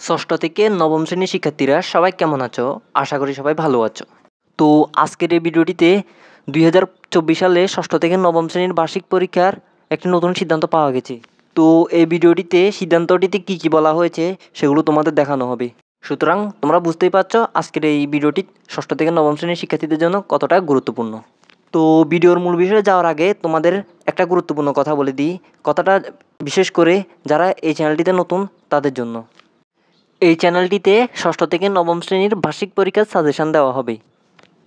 ষষ্ঠ থেকে নবম শ্রেণীর শিক্ষার্থীরা সবাই কেমন আছো? আশা করি সবাই ভালো আছো। তো আজকের এই ভিডিওটিতে 2024 সালে ষষ্ঠ থেকে নবম শ্রেণীর বার্ষিক পরীক্ষার একটি নতুন সিদ্ধান্ত পাওয়া গেছে। তো এই ভিডিওটিতে সিদ্ধান্তটিতে কী বলা হয়েছে সেগুলো তোমাদের দেখানো হবে। সুতরাং তোমরা বুঝতেই পারছো আজকের এই ভিডিওটি ষষ্ঠ থেকে নবম শ্রেণীর শিক্ষার্থীদের জন্য কতটা গুরুত্বপূর্ণ। তো ভিডিওর মূল বিষয়ে যাওয়ার আগে তোমাদের একটা গুরুত্বপূর্ণ কথা বলে দিই। কথাটা বিশেষ করে যারা এই চ্যানেলটিতে নতুন তাদের জন্য। এই চ্যানেলটিতে ষষ্ঠ থেকে নবম শ্রেণীর বার্ষিক পরীক্ষার সাজেশান দেওয়া হবে।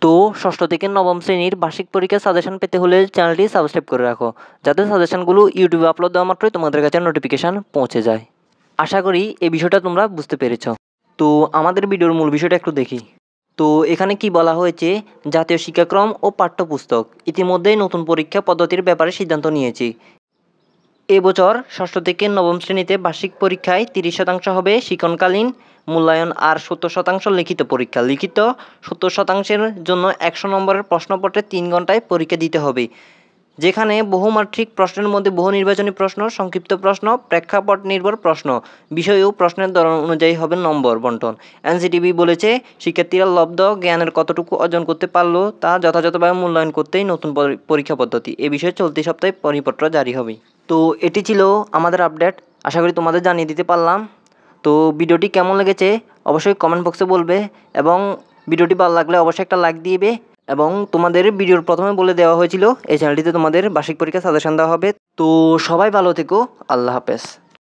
তো ষষ্ঠ থেকে নবম শ্রেণীর বার্ষিক পরীক্ষার সাজেশান পেতে হলে চ্যানেলটি সাবস্ক্রাইব করে রাখো, যাতে সাজেশানগুলো ইউটিউবে আপলোড দেওয়া মাত্রই তোমাদের কাছে নোটিফিকেশান পৌঁছে যায়। আশা করি এই বিষয়টা তোমরা বুঝতে পেরেছ। তো আমাদের ভিডিওর মূল বিষয়টা একটু দেখি। তো এখানে কি বলা হয়েছে, জাতীয় শিক্ষাক্রম ও পাঠ্যপুস্তক ইতিমধ্যেই নতুন পরীক্ষা পদ্ধতির ব্যাপারে সিদ্ধান্ত নিয়েছি। এবছর ষষ্ঠ থেকে নবম শ্রেণীতে বার্ষিক পরীক্ষায় 30% হবে শিক্ষণকালীন মূল্যায়ন আর 70% লিখিত পরীক্ষা। লিখিত 70%-এর জন্য 100 নম্বরের প্রশ্নপত্রে 3 ঘন্টায় পরীক্ষা দিতে হবে, যেখানে বহুমাত্রিক প্রশ্নের মধ্যে বহু নির্বাচনী প্রশ্ন, সংক্ষিপ্ত প্রশ্ন, প্রেক্ষাপট নির্ভর প্রশ্ন, বিষয় ও প্রশ্নের ধরন অনুযায়ী হবে নম্বর বন্টন। এনসিটিবি বলেছে, শিক্ষার্থীরা লব্ধ জ্ঞানের কতটুকু অর্জন করতে পারলো তা যথাযথভাবে মূল্যায়ন করতেই নতুন পরীক্ষা পদ্ধতি। এ বিষয়ে চলতি সপ্তাহে পরিপত্র জারি হবে। তো এটি ছিল আমাদের আপডেট। আশা করি তোমাদের জানিয়ে দিতে পারলাম। তো ভিডিওটি কেমন লেগেছে অবশ্যই কমেন্ট বক্সে বলবে, এবং ভিডিওটি ভালো লাগলে অবশ্যই একটা লাইক দিবে। এবং তোমাদের ভিডিওর প্রথমে বলে দেওয়া হয়েছিল এই চ্যানেলটিতে তোমাদের বার্ষিক পরীক্ষা সাজেশন দেওয়া হবে। তো সবাই ভালো থেকো। আল্লাহ হাফেজ।